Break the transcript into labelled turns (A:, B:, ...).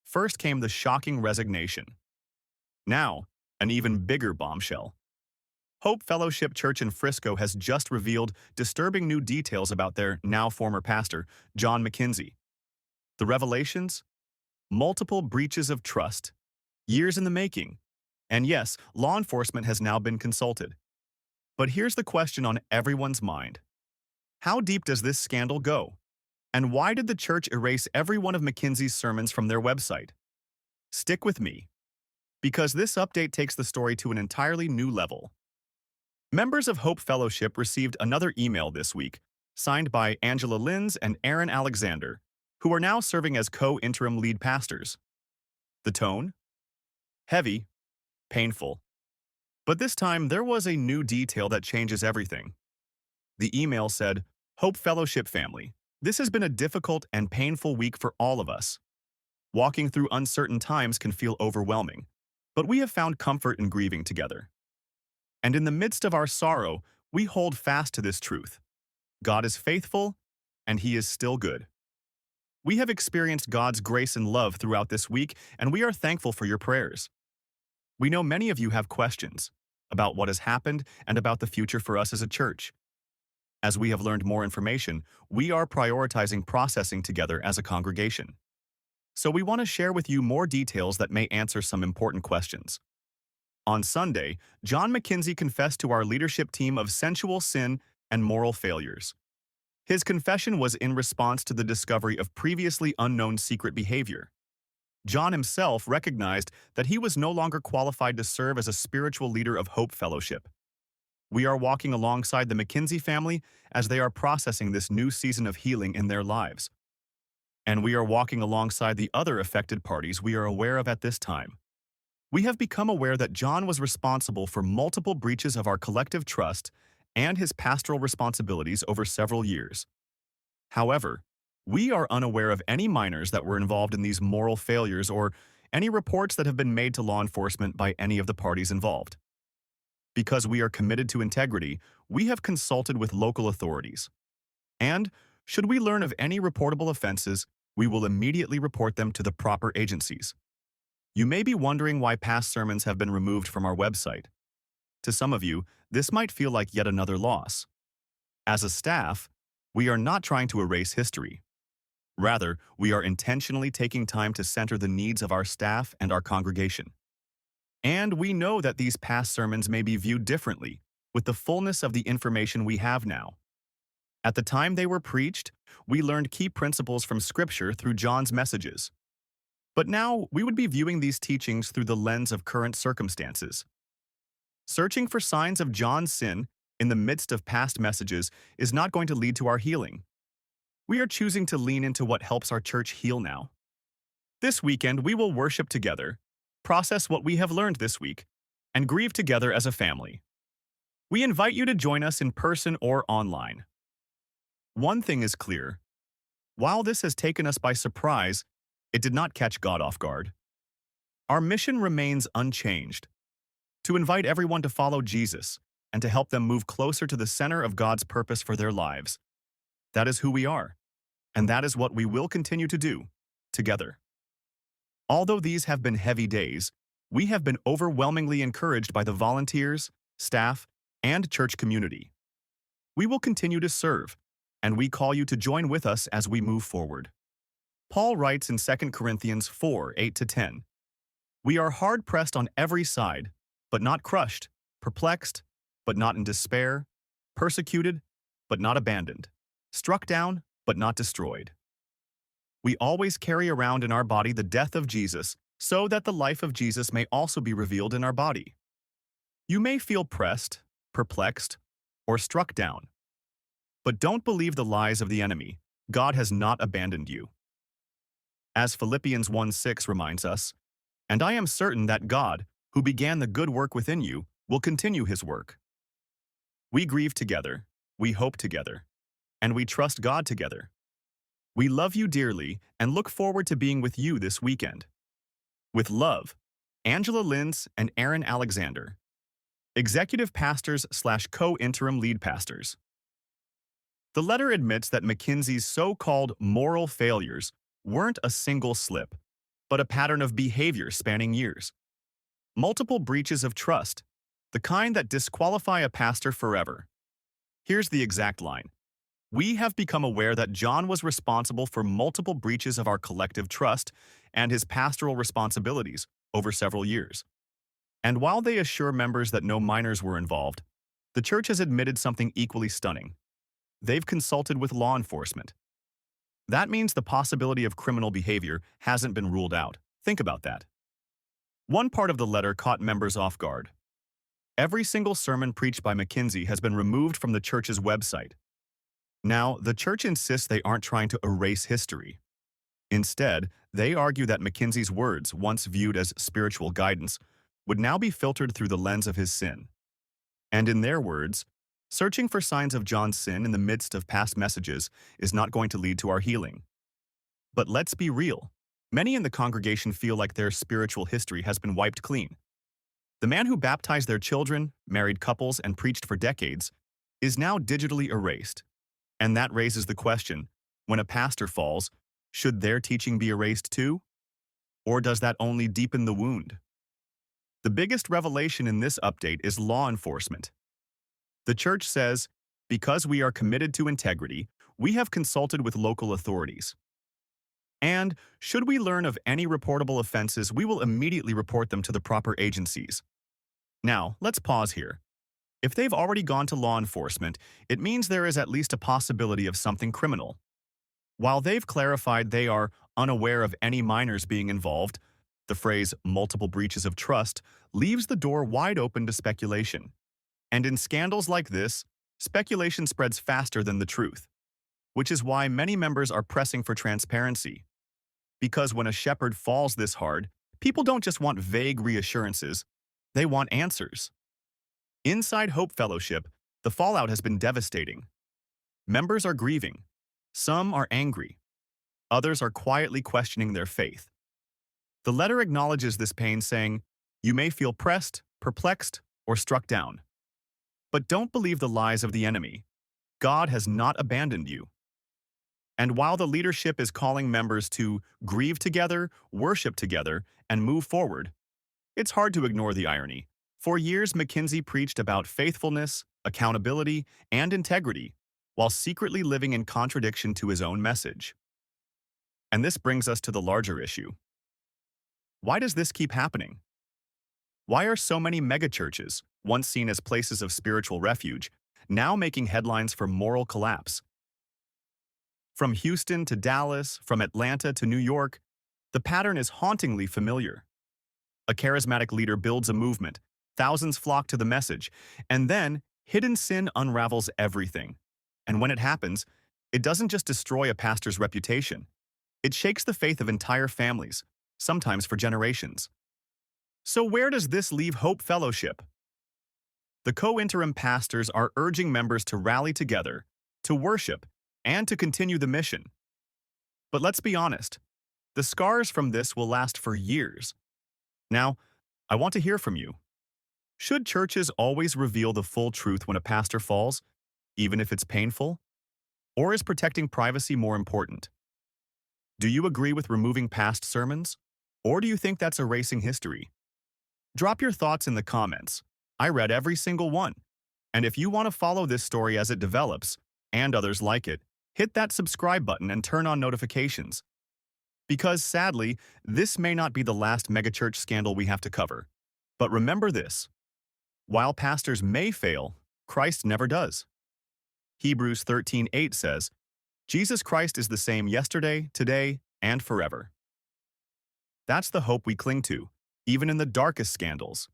A: First came the shocking resignation. Now, an even bigger bombshell. Hope Fellowship Church in Frisco has just revealed disturbing new details about their now former pastor, John Mackenzie. The revelations? Multiple breaches of trust, years in the making. And yes, law enforcement has now been consulted. But here's the question on everyone's mind. How deep does this scandal go? And why did the church erase every one of Mckenzie's sermons from their website? Stick with me, because this update takes the story to an entirely new level. Members of Hope Fellowship received another email this week, signed by Angela Linz and Aaron Alexander, who are now serving as co-interim lead pastors. The tone? Heavy, painful. But this time, there was a new detail that changes everything. The email said, "Hope Fellowship family, this has been a difficult and painful week for all of us. Walking through uncertain times can feel overwhelming, but we have found comfort in grieving together. And in the midst of our sorrow, we hold fast to this truth. God is faithful, and He is still good. We have experienced God's grace and love throughout this week, and we are thankful for your prayers. We know many of you have questions about what has happened and about the future for us as a church. As we have learned more information, we are prioritizing processing together as a congregation. So we want to share with you more details that may answer some important questions. On Sunday, John Mackenzie confessed to our leadership team of sensual sin and moral failures. His confession was in response to the discovery of previously unknown secret behavior. John himself recognized that he was no longer qualified to serve as a spiritual leader of Hope Fellowship. We are walking alongside the Mckinzie family as they are processing this new season of healing in their lives. And we are walking alongside the other affected parties we are aware of at this time. We have become aware that John was responsible for multiple breaches of our collective trust and his pastoral responsibilities over several years. However, we are unaware of any minors that were involved in these moral failures or any reports that have been made to law enforcement by any of the parties involved. Because we are committed to integrity, we have consulted with local authorities. And, should we learn of any reportable offenses, we will immediately report them to the proper agencies. You may be wondering why past sermons have been removed from our website. To some of you, this might feel like yet another loss. As a staff, we are not trying to erase history. Rather, we are intentionally taking time to center the needs of our staff and our congregation. And we know that these past sermons may be viewed differently, with the fullness of the information we have now. At the time they were preached, we learned key principles from Scripture through John's messages. But now, we would be viewing these teachings through the lens of current circumstances. Searching for signs of John's sin in the midst of past messages is not going to lead to our healing. We are choosing to lean into what helps our church heal now. This weekend, we will worship together, process what we have learned this week, and grieve together as a family. We invite you to join us in person or online. One thing is clear. While this has taken us by surprise, it did not catch God off guard. Our mission remains unchanged: to invite everyone to follow Jesus and to help them move closer to the center of God's purpose for their lives. That is who we are, and that is what we will continue to do, together. Although these have been heavy days, we have been overwhelmingly encouraged by the volunteers, staff, and church community. We will continue to serve, and we call you to join with us as we move forward. Paul writes in 2 Corinthians 4:8-10, "We are hard-pressed on every side, but not crushed, perplexed, but not in despair, persecuted, but not abandoned, struck down, but not destroyed. We always carry around in our body the death of Jesus, so that the life of Jesus may also be revealed in our body." You may feel pressed, perplexed, or struck down. But don't believe the lies of the enemy. God has not abandoned you. As Philippians 1:6 reminds us, "And I am certain that God, who began the good work within you, will continue His work." We grieve together, we hope together, and we trust God together. We love you dearly and look forward to being with you this weekend. With love, Angela Linz and Aaron Alexander, Executive Pastors/Co-Interim Lead Pastors. The letter admits that Mckenzie's so-called moral failures weren't a single slip, but a pattern of behavior spanning years. Multiple breaches of trust, the kind that disqualify a pastor forever. Here's the exact line. We have become aware that John was responsible for multiple breaches of our collective trust and his pastoral responsibilities over several years. And while they assure members that no minors were involved, the church has admitted something equally stunning. They've consulted with law enforcement. That means the possibility of criminal behavior hasn't been ruled out. Think about that. One part of the letter caught members off guard. Every single sermon preached by Mckinzie has been removed from the church's website. Now, the church insists they aren't trying to erase history. Instead, they argue that Mckinsie's words, once viewed as spiritual guidance, would now be filtered through the lens of his sin. And in their words, searching for signs of John's sin in the midst of past messages is not going to lead to our healing. But let's be real. Many in the congregation feel like their spiritual history has been wiped clean. The man who baptized their children, married couples, and preached for decades is now digitally erased. And that raises the question, when a pastor falls, should their teaching be erased too? Or does that only deepen the wound? The biggest revelation in this update is law enforcement. The church says, because we are committed to integrity, we have consulted with local authorities. And should we learn of any reportable offenses, we will immediately report them to the proper agencies. Now, let's pause here. If they've already gone to law enforcement, it means there is at least a possibility of something criminal. While they've clarified they are unaware of any minors being involved, the phrase multiple breaches of trust leaves the door wide open to speculation. And in scandals like this, speculation spreads faster than the truth, which is why many members are pressing for transparency. Because when a shepherd falls this hard, people don't just want vague reassurances, they want answers. Inside Hope Fellowship, the fallout has been devastating. Members are grieving. Some are angry. Others are quietly questioning their faith. The letter acknowledges this pain, saying, "You may feel pressed, perplexed, or struck down. But don't believe the lies of the enemy. God has not abandoned you." And while the leadership is calling members to grieve together, worship together, and move forward, it's hard to ignore the irony. For years, Mckinzie preached about faithfulness, accountability, and integrity, while secretly living in contradiction to his own message. And this brings us to the larger issue. Why does this keep happening? Why are so many megachurches, once seen as places of spiritual refuge, now making headlines for moral collapse? From Houston to Dallas, from Atlanta to New York, the pattern is hauntingly familiar. A charismatic leader builds a movement, thousands flock to the message, and then hidden sin unravels everything. And when it happens, it doesn't just destroy a pastor's reputation. It shakes the faith of entire families, sometimes for generations. So where does this leave Hope Fellowship? The co-interim pastors are urging members to rally together, to worship, and to continue the mission. But let's be honest, the scars from this will last for years. Now, I want to hear from you. Should churches always reveal the full truth when a pastor falls, even if it's painful? Or is protecting privacy more important? Do you agree with removing past sermons? Or do you think that's erasing history? Drop your thoughts in the comments. I read every single one. And if you want to follow this story as it develops, and others like it, hit that subscribe button and turn on notifications. Because sadly, this may not be the last megachurch scandal we have to cover. But remember this: while pastors may fail, Christ never does. Hebrews 13:8 says, Jesus Christ is the same yesterday, today, and forever. That's the hope we cling to, even in the darkest scandals.